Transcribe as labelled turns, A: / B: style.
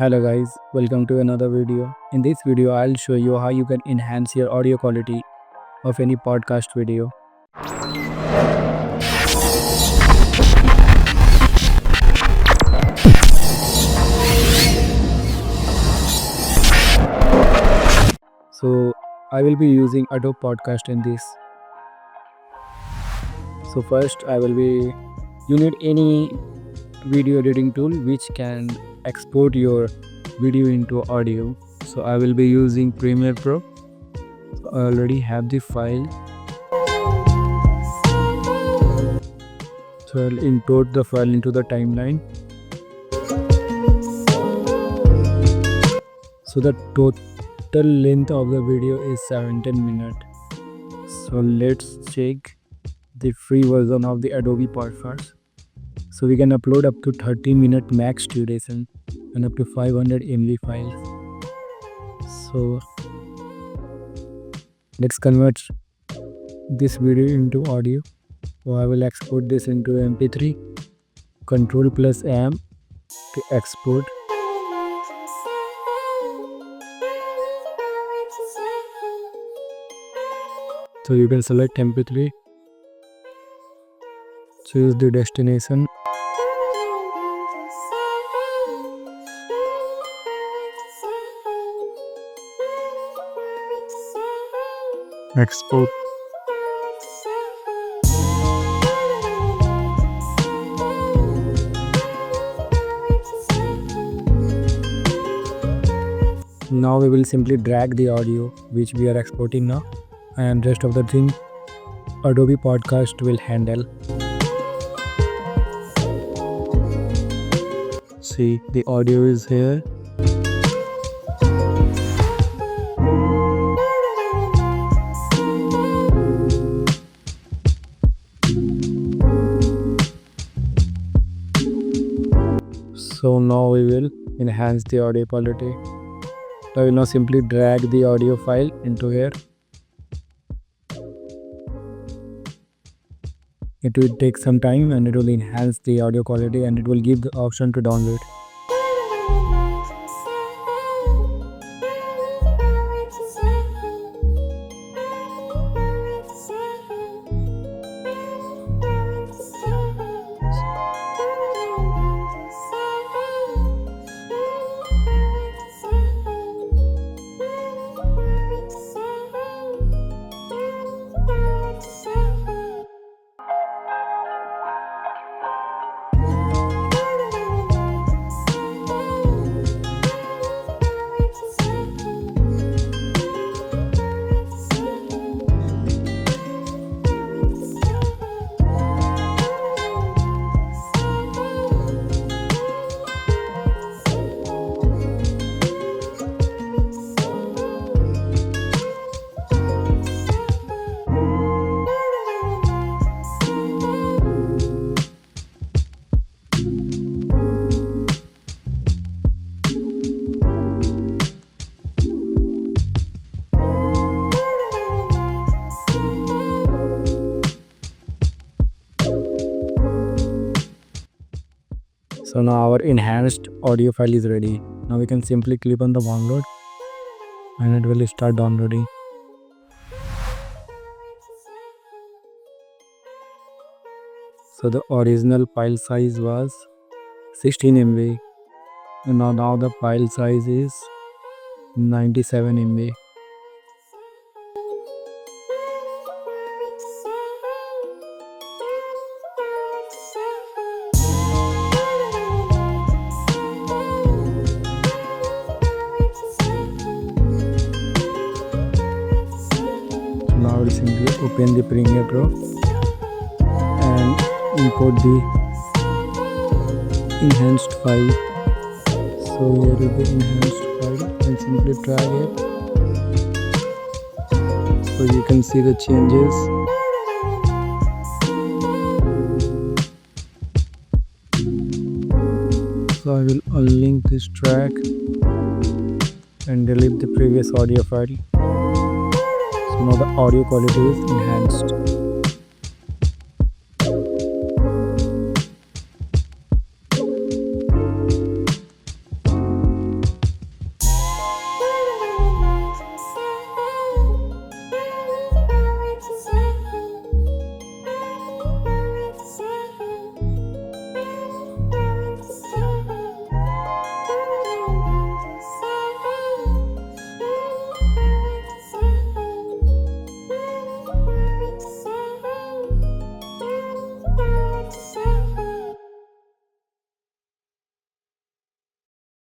A: Hello guys, welcome to another video. In this video, I'll show you how you can enhance your audio quality of any podcast video. So I will be using Adobe Podcast in this. So first you need any video editing tool which can export your video into audio. So I will be using Premiere Pro. So I already have the file. So I'll import the file into the timeline. So the total length of the video is 17 minutes. So let's check the free version of the Adobe Podcast. So we can upload up to 30-minute max duration and up to 500 MB files. So let's convert this video into audio. So I will export this into MP3. Control plus M to export. So you can select MP3. Choose the destination. Export. Now we will simply drag the audio which we are exporting now, and rest of the thing Adobe Podcast will handle. See, the audio is here. So now we will enhance the audio quality. I will now simply drag the audio file into here. It will take some time and it will enhance the audio quality, and it will give the option to download. So now our enhanced audio file is ready. Now we can simply click on the download and it will start downloading. So the original file size was 16 MB and now the file size is 97 MB. Now I will simply open the Premiere Pro and import the enhanced file. So here is the enhanced file and simply drag it. So you can see the changes. So I will unlink this track and delete the previous audio file. So now the audio quality is enhanced.